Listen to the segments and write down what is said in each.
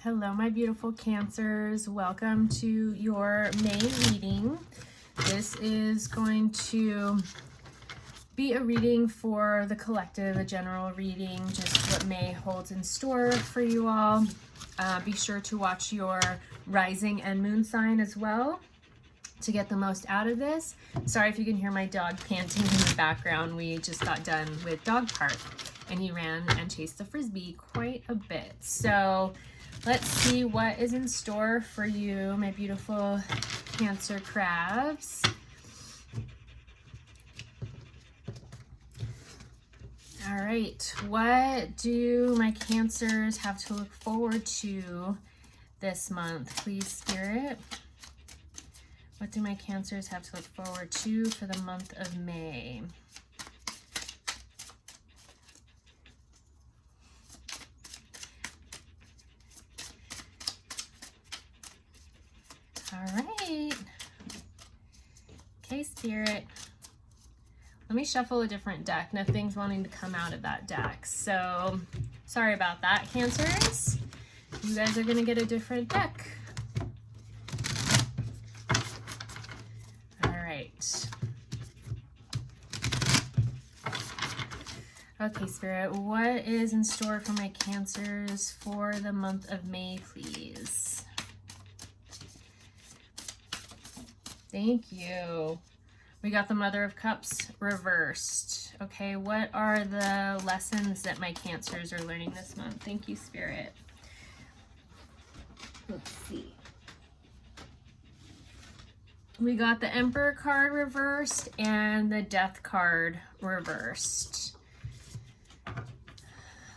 Hello, my beautiful Cancers. Welcome to your May reading. This is going to be a reading for the collective, a general reading, just what May holds in store for you all. Be sure to watch your rising and moon sign as well to get the most out of this. Sorry if you can hear my dog panting in the background. We just got done with dog park and he ran and chased the frisbee quite a bit. So let's see what is in store for you, my beautiful Cancer crabs. All right, what do my Cancers have to look forward to this month, please, Spirit? What do my Cancers have to look forward to for the month of May? All right. Okay, Spirit. Let me shuffle a different deck. Nothing's wanting to come out of that deck. So, sorry about that, Cancers. You guys are going to get a different deck. All right. Okay, Spirit. What is in store for my Cancers for the month of May, please? Thank you. We got the Mother of Cups reversed. Okay, what are the lessons that my Cancers are learning this month? Thank you, Spirit. Let's see. We got the Emperor card reversed and the Death card reversed.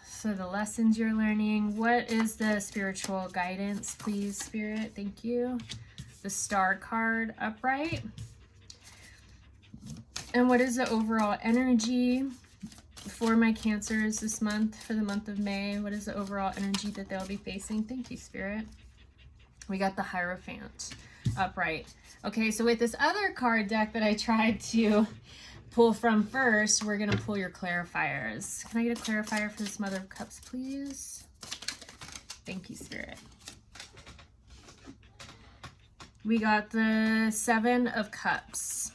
So the lessons you're learning. What is the spiritual guidance, please, Spirit? Thank you. The Star card upright. And what is the overall energy for my Cancers this month, for the month of May? What is the overall energy that they'll be facing? Thank you, Spirit. We got the Hierophant upright. Okay, so with this other card deck that I tried to pull from first, we're going to pull your clarifiers. Can I get a clarifier for this Mother of Cups, please? Thank you, Spirit. We got the Seven of Cups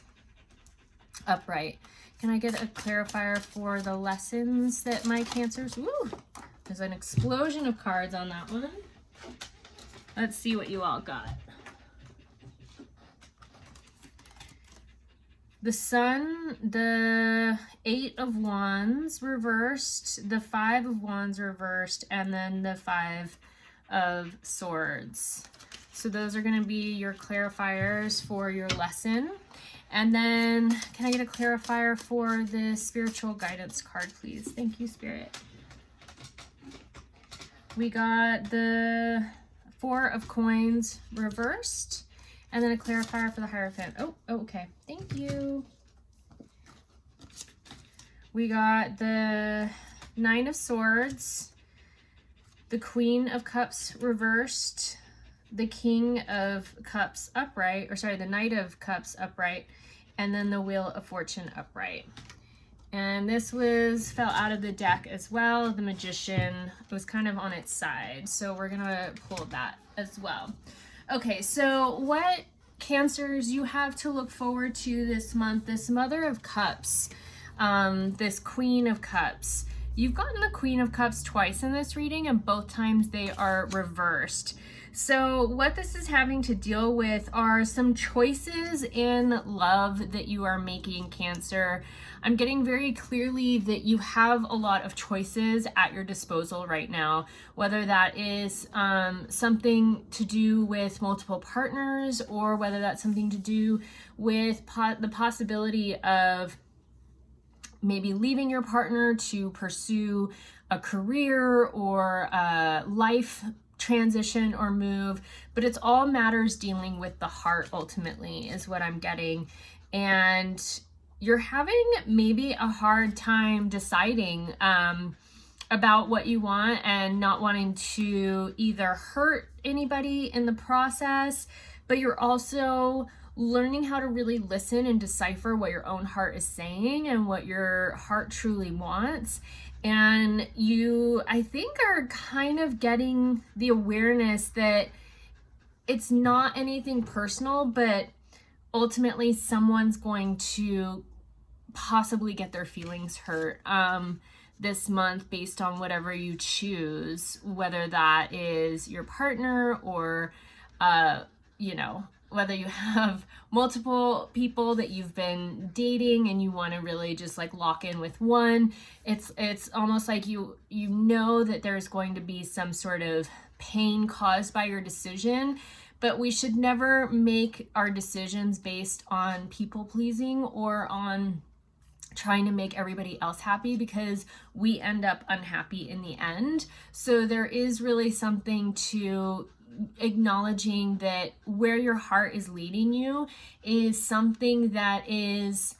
upright. Can I get a clarifier for the lessons that my Cancers... Woo! There's an explosion of cards on that one. Let's see what you all got. The Sun, the Eight of Wands reversed, the Five of Wands reversed, and then the Five of Swords. So those are going to be your clarifiers for your lesson. And then can I get a clarifier for the spiritual guidance card, please? Thank you, Spirit. We got the Four of Coins reversed. And then a clarifier for the Hierophant. Oh, okay. Thank you. We got the Nine of Swords, the Queen of Cups reversed, the King of Cups upright, or sorry, the Knight of Cups upright, and then the Wheel of Fortune upright. And this fell out of the deck as well. The Magician was kind of on its side, so we're gonna pull that as well. Okay, so what Cancers you have to look forward to this month? This Mother of Cups, this Queen of Cups. You've gotten the Queen of Cups twice in this reading, and both times they are reversed. So what this is having to deal with are some choices in love that you are making, Cancer. I'm getting very clearly that you have a lot of choices at your disposal right now, whether that is something to do with multiple partners, or whether that's something to do with the possibility of maybe leaving your partner to pursue a career or a life transition or move, but it's all matters dealing with the heart ultimately is what I'm getting. And you're having maybe a hard time deciding about what you want and not wanting to either hurt anybody in the process, but you're also learning how to really listen and decipher what your own heart is saying and what your heart truly wants. And you, I think, are kind of getting the awareness that it's not anything personal, but ultimately someone's going to possibly get their feelings hurt this month based on whatever you choose, whether that is your partner or, you know, whether you have multiple people that you've been dating and you want to really just like lock in with one. It's almost like you know that there's going to be some sort of pain caused by your decision, but we should never make our decisions based on people pleasing or on trying to make everybody else happy, because we end up unhappy in the end. So there is really something to acknowledging that where your heart is leading you is something that is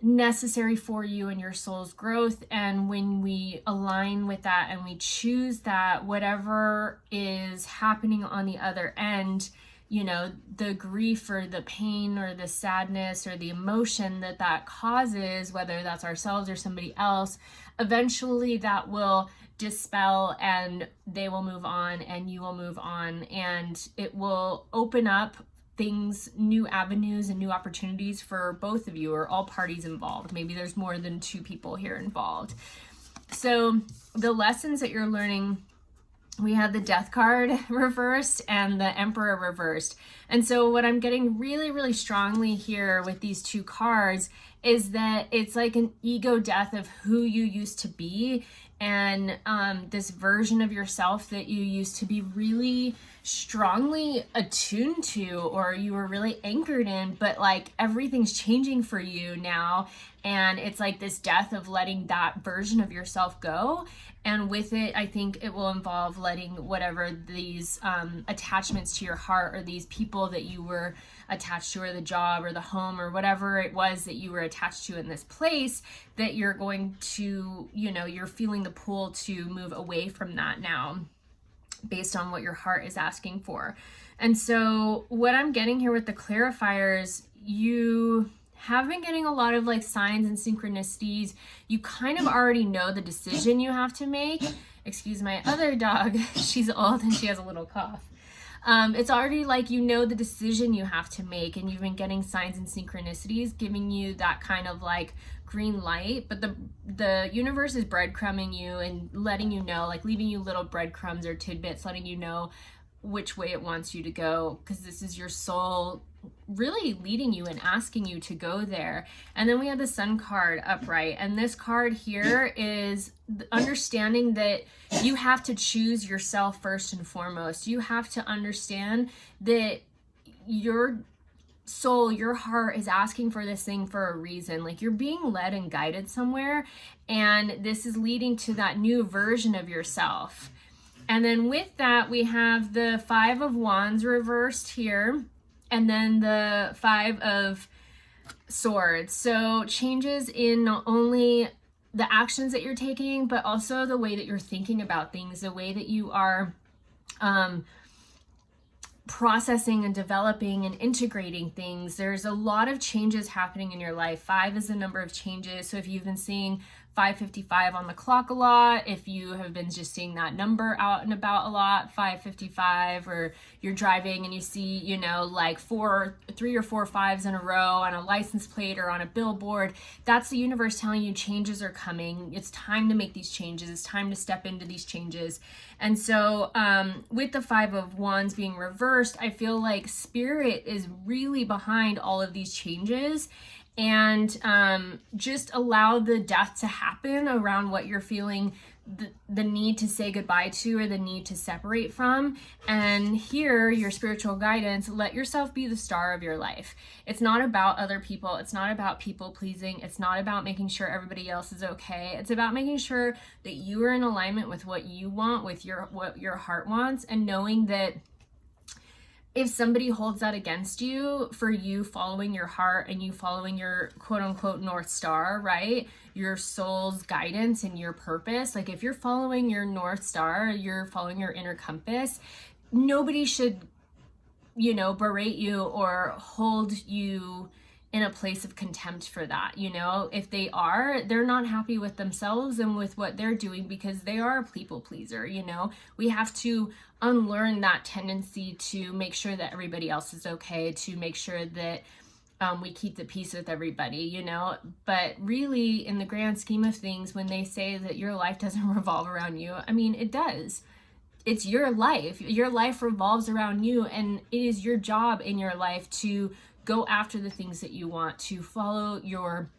necessary for you and your soul's growth. And when we align with that and we choose that, whatever is happening on the other end, you know, the grief or the pain or the sadness or the emotion that causes, whether that's ourselves or somebody else, eventually that will dispel and they will move on and you will move on, and it will open up things, new avenues and new opportunities for both of you or all parties involved. Maybe there's more than two people here involved. So the lessons that you're learning, we have the Death card reversed and the Emperor reversed. And so what I'm getting really, really strongly here with these two cards is that it's like an ego death of who you used to be, and this version of yourself that you used to be really strongly attuned to, or you were really anchored in, but like everything's changing for you now, and it's like this death of letting that version of yourself go. And with it, I think it will involve letting whatever these attachments to your heart, or these people that you were attached to, or the job or the home or whatever it was that you were attached to in this place, that you're going to, you know, you're feeling the pull to move away from that now based on what your heart is asking for. And so what I'm getting here with the clarifiers, you have been getting a lot of like signs and synchronicities. You kind of already know the decision you have to make. Excuse my other dog. She's old and she has a little cough. It's already like you know the decision you have to make, and you've been getting signs and synchronicities giving you that kind of like green light. But the universe is breadcrumbing you and letting you know, like leaving you little breadcrumbs or tidbits, letting you know which way it wants you to go, because this is your soul really leading you and asking you to go there. And then we have the Sun card upright, and this card here is understanding that you have to choose yourself first and foremost. You have to understand that your soul, your heart is asking for this thing for a reason. Like you're being led and guided somewhere, and this is leading to that new version of yourself. And then with that, we have the Five of Wands reversed here, and then the Five of Swords. So changes in not only the actions that you're taking, but also the way that you're thinking about things, the way that you are processing and developing and integrating things. There's a lot of changes happening in your life. 5 is the number of changes. So if you've been seeing 5:55 on the clock a lot, if you have been just seeing that number out and about a lot, 5:55, or you're driving and you see, you know, like 3 or 4 5s in a row on a license plate or on a billboard, that's the universe telling you changes are coming. It's time to make these changes. It's time to step into these changes. And so with the 5 of Wands being reversed, I feel like Spirit is really behind all of these changes. And just allow the death to happen around what you're feeling the need to say goodbye to, or the need to separate from. And here, your spiritual guidance, let yourself be the star of your life. It's not about other people. It's not about people pleasing. It's not about making sure everybody else is okay. It's about making sure that you are in alignment with what you want, with what your heart wants, and knowing that if somebody holds that against you for you following your heart and you following your quote unquote North Star, right? Your soul's guidance and your purpose. Like if you're following your North Star, you're following your inner compass, nobody should, you know, berate you or hold you in a place of contempt for that. You know, if they are, they're not happy with themselves and with what they're doing because they are a people pleaser. You know, we have to unlearn that tendency to make sure that everybody else is okay, to make sure that we keep the peace with everybody, you know. But really, in the grand scheme of things, when they say that your life doesn't revolve around you, I mean, it does. It's your life. Your life revolves around you, and it is your job in your life to go after the things that you want, to follow your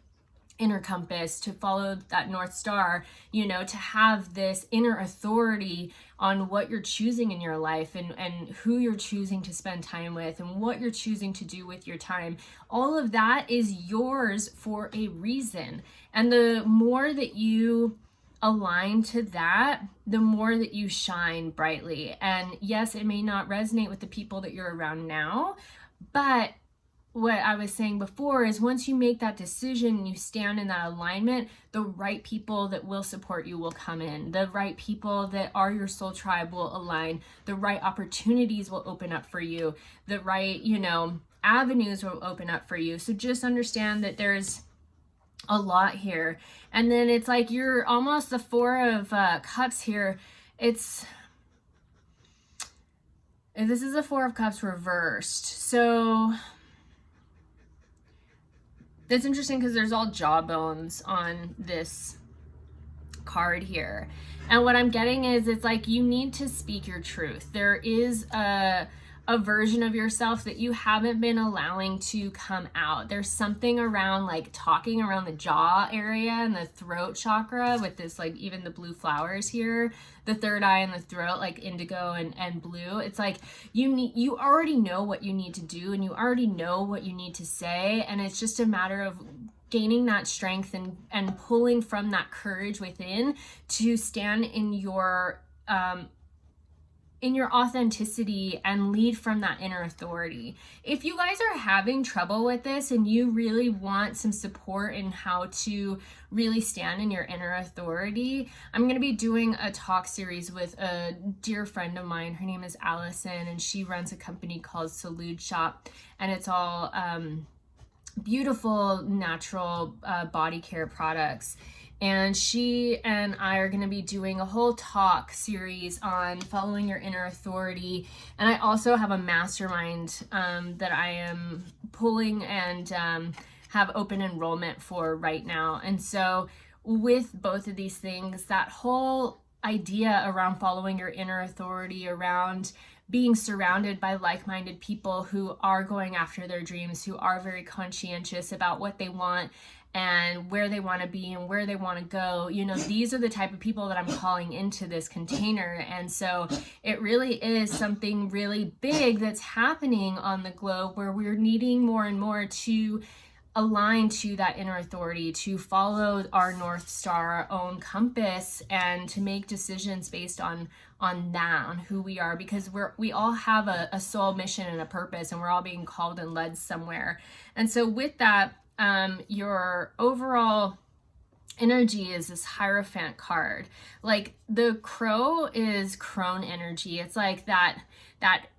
inner compass, to follow that North Star, you know, to have this inner authority on what you're choosing in your life, and who you're choosing to spend time with, and what you're choosing to do with your time. All of that is yours for a reason. And the more that you align to that, the more that you shine brightly. And yes, it may not resonate with the people that you're around now, but what I was saying before is once you make that decision and you stand in that alignment, the right people that will support you will come in. The right people that are your soul tribe will align. The right opportunities will open up for you. The right, you know, avenues will open up for you. So just understand that there's a lot here. And then it's like you're almost the Four of Cups here. This is the Four of Cups reversed. So that's interesting because there's all jawbones on this card here. And what I'm getting is it's like you need to speak your truth. There is a version of yourself that you haven't been allowing to come out. There's something around like talking around the jaw area and the throat chakra with this, like even the blue flowers here, the third eye and the throat, like indigo and blue. It's like you already know what you need to do, and you already know what you need to say. And it's just a matter of gaining that strength and pulling from that courage within to stand in your authenticity and lead from that inner authority. If you guys are having trouble with this and you really want some support in how to really stand in your inner authority, I'm going to be doing a talk series with a dear friend of mine. Her name is Allison, and she runs a company called Salute Shop, and it's all beautiful natural body care products. And she and I are going to be doing a whole talk series on following your inner authority. And I also have a mastermind that I am pulling and have open enrollment for right now. And so with both of these things, that whole idea around following your inner authority, around being surrounded by like-minded people who are going after their dreams, who are very conscientious about what they want and where they want to be and where they want to go. You know, these are the type of people that I'm calling into this container. And so it really is something really big that's happening on the globe, where we're needing more and more to align to that inner authority, to follow our North Star, our own compass, and to make decisions based on that, on who we are, because we all have a soul mission and a purpose, and we're all being called and led somewhere. And so with that, your overall energy is this Hierophant card. Like the crow is crone energy. It's like that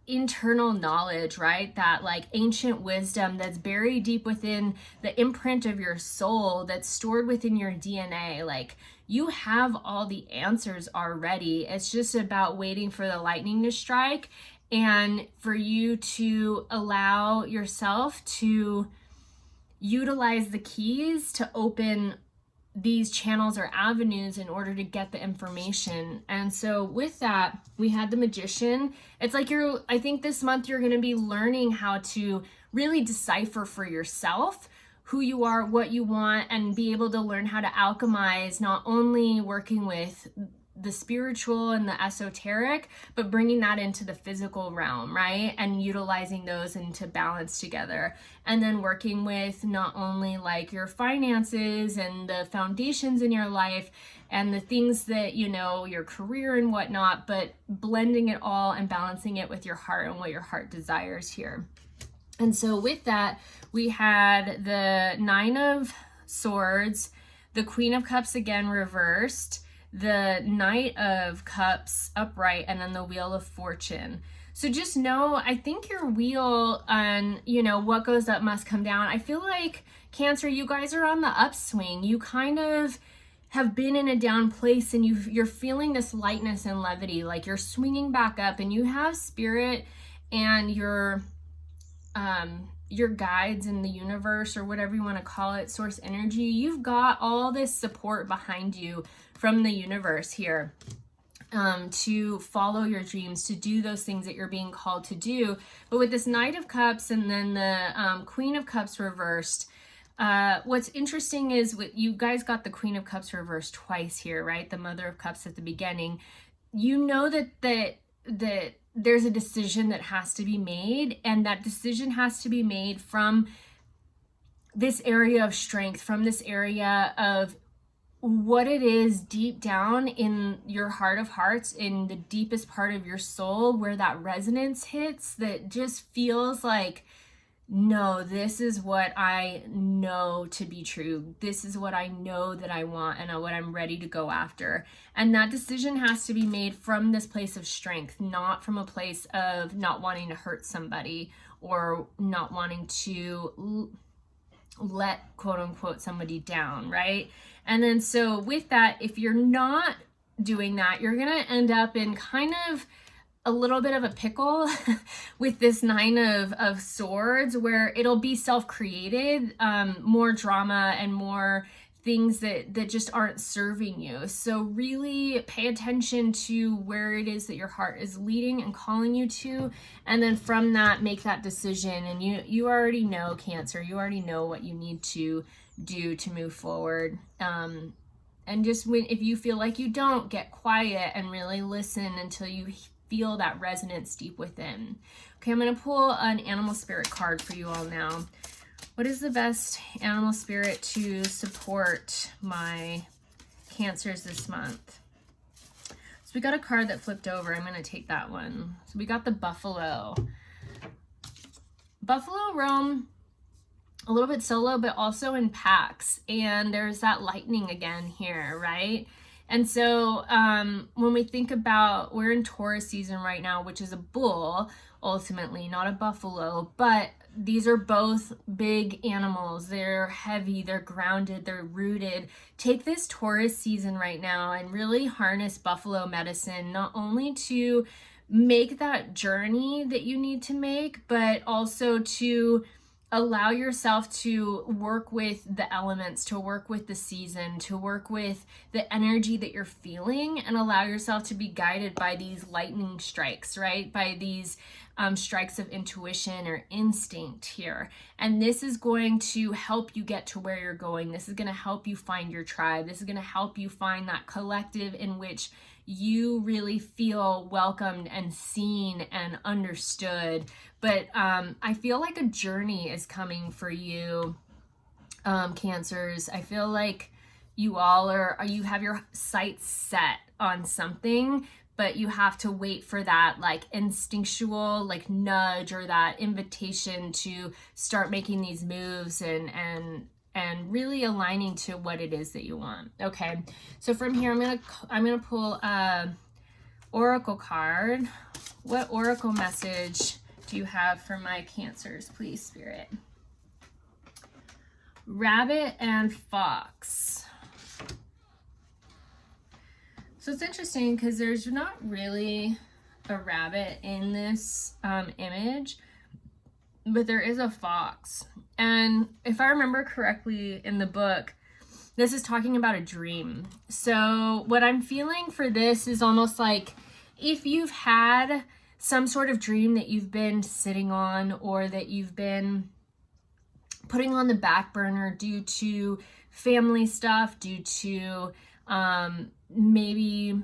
internal knowledge, right? That like ancient wisdom that's buried deep within the imprint of your soul, that's stored within your DNA. Like you have all the answers already. It's just about waiting for the lightning to strike and for you to allow yourself to utilize the keys to open these channels or avenues in order to get the information. And so with that, we had the Magician. It's like I think this month you're going to be learning how to really decipher for yourself who you are, what you want, and be able to learn how to alchemize, not only working with the spiritual and the esoteric, but bringing that into the physical realm, right? And utilizing those into balance together. And then working with not only like your finances and the foundations in your life and the things that, you know, your career and whatnot, but blending it all and balancing it with your heart and what your heart desires here. And so with that, we had the Nine of Swords, the Queen of Cups again reversed, the Knight of Cups upright, and then the Wheel of Fortune. So just know, I think your wheel on, you know, what goes up must come down. I feel like Cancer, you guys are on the upswing. You kind of have been in a down place, and you're feeling this lightness and levity, like you're swinging back up, and you have spirit and your guides in the universe, or whatever you want to call it, source energy. You've got all this support behind you from the universe here to follow your dreams, to do those things that you're being called to do. But with this Knight of Cups and then the Queen of Cups reversed, what's interesting is you guys got the Queen of Cups reversed twice here, right? The Mother of Cups at the beginning. You know that there's a decision that has to be made, and that decision has to be made from this area of strength, from this area of what it is deep down in your heart of hearts, in the deepest part of your soul, where that resonance hits, that just feels like, no, this is what I know to be true. This is what I know that I want and what I'm ready to go after. And that decision has to be made from this place of strength, not from a place of not wanting to hurt somebody or not wanting to let quote unquote somebody down, right? And then so with that, if you're not doing that, you're going to end up in kind of a little bit of a pickle with this Nine of Swords, where it'll be self-created, more drama and more things that just aren't serving you. So really pay attention to where it is that your heart is leading and calling you to, and then from that, make that decision. And you already know, Cancer, you already know what you need to do to move forward. And just if you feel like you don't, get quiet and really listen until you feel that resonance deep within. Okay, I'm going to pull an animal spirit card for you all now. What is the best animal spirit to support my Cancers this month? So we got a card that flipped over. I'm going to take that one. So we got the buffalo. Buffalo roam a little bit solo, but also in packs. And there's that lightning again here, right? And so when we think about, we're in Taurus season right now, which is a bull, ultimately, not a buffalo, but these are both big animals. They're heavy, they're grounded, they're rooted. Take this Taurus season right now and really harness buffalo medicine, not only to make that journey that you need to make, but also to allow yourself to work with the elements, to work with the season, to work with the energy that you're feeling, and allow yourself to be guided by these lightning strikes, right? By these strikes of intuition or instinct here. And this is going to help you get to where you're going. This is going to help you find your tribe. This is going to help you find that collective in which you really feel welcomed and seen and understood. But I feel like a journey is coming for you, Cancers. I feel like you all you have your sights set on something, but you have to wait for that like instinctual like nudge or that invitation to start making these moves and really aligning to what it is that you want. Okay, so from here I'm gonna pull a oracle card. What oracle message do you have for my Cancers, please, Spirit? Rabbit and fox. So it's interesting because there's not really a rabbit in this image, but there is a fox. And if I remember correctly in the book, this is talking about a dream. So what I'm feeling for this is almost like if you've had some sort of dream that you've been sitting on, or that you've been putting on the back burner due to family stuff, due to maybe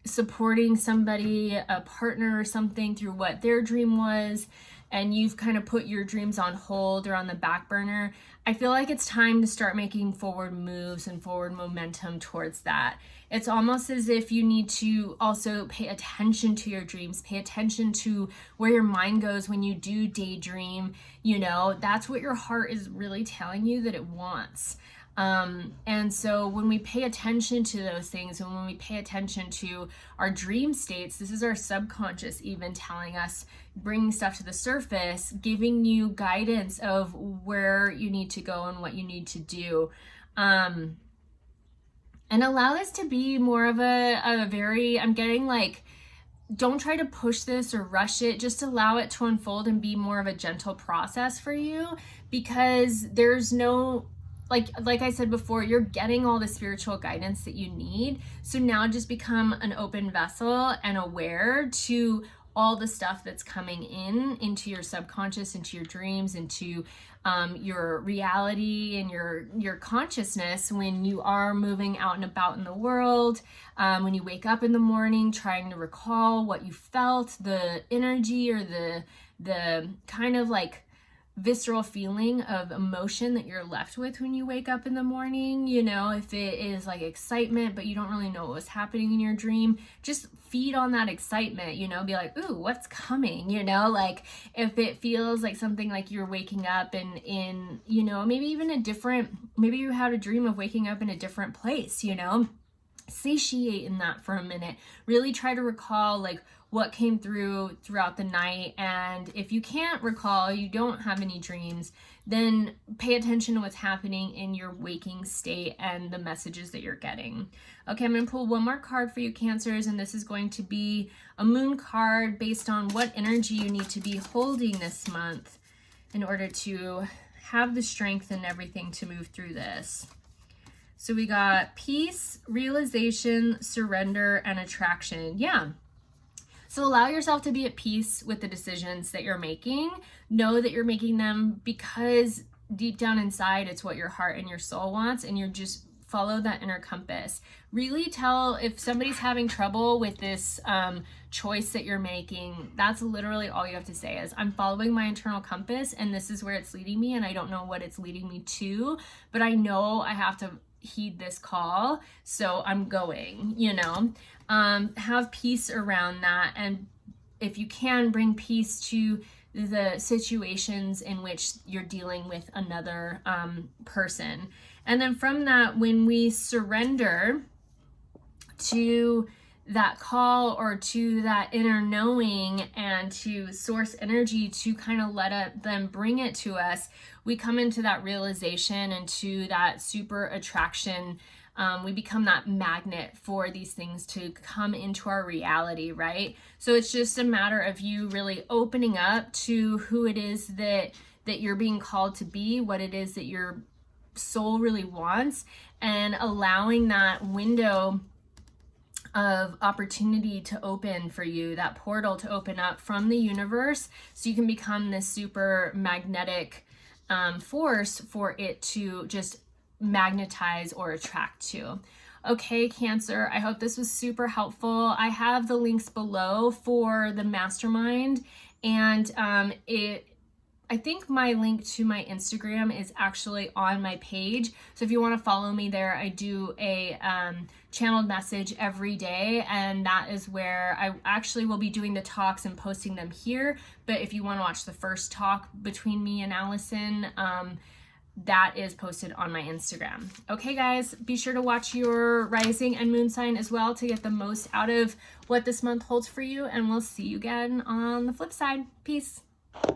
supporting somebody, a partner or something, through what their dream was, and you've kind of put your dreams on hold or on the back burner, I feel like it's time to start making forward moves and forward momentum towards that. It's almost as if you need to also pay attention to your dreams, pay attention to where your mind goes when you do daydream. You know, that's what your heart is really telling you that it wants. And so when we pay attention to those things, and when we pay attention to our dream states, this is our subconscious even telling us, bringing stuff to the surface, giving you guidance of where you need to go and what you need to do. And allow this to be more of a very, I'm getting like, don't try to push this or rush it. Just allow it to unfold and be more of a gentle process for you, because there's no, like I said before, you're getting all the spiritual guidance that you need. So now just become an open vessel and aware to all the stuff that's coming into your subconscious, into your dreams, into your reality and your consciousness when you are moving out and about in the world. When you wake up in the morning, trying to recall what you felt, the energy or the kind of like visceral feeling of emotion that you're left with when you wake up in the morning. You know, if it is like excitement, but you don't really know what was happening in your dream, just feed on that excitement, you know, be like, ooh, what's coming? You know, like if it feels like something like you're waking up in, you know, maybe even maybe you had a dream of waking up in a different place, you know, satiate in that for a minute. Really try to recall like what came throughout the night. And if you can't recall, you don't have any dreams, then pay attention to what's happening in your waking state and the messages that you're getting. Okay, I'm going to pull one more card for you, Cancers, and this is going to be a moon card based on what energy you need to be holding this month in order to have the strength and everything to move through this. So we got peace, realization, surrender, and attraction. Yeah. So allow yourself to be at peace with the decisions that you're making. Know that you're making them because deep down inside, it's what your heart and your soul wants, and you're just follow that inner compass. Really tell if somebody's having trouble with this choice that you're making, that's literally all you have to say is, I'm following my internal compass and this is where it's leading me, and I don't know what it's leading me to, but I know I have to heed this call, so I'm going, you know. Have peace around that, and if you can, bring peace to the situations in which you're dealing with another person. And then from that, when we surrender to that call or to that inner knowing and to source energy to kind of let them bring it to us, we come into that realization and to that super attraction. We become that magnet for these things to come into our reality, right? So it's just a matter of you really opening up to who it is that you're being called to be, what it is that your soul really wants, and allowing that window of opportunity to open for you, that portal to open up from the universe, so you can become this super magnetic force for it to just magnetize or attract to. Okay, Cancer, I hope this was super helpful. I have the links below for the Mastermind, and I think my link to my Instagram is actually on my page. So if you want to follow me there, I do a channeled message every day, and that is where I actually will be doing the talks and posting them here. But if you want to watch the first talk between me and Allison, that is posted on my Instagram. Okay, guys, be sure to watch your rising and moon sign as well to get the most out of what this month holds for you, and we'll see you again on the flip side. Peace.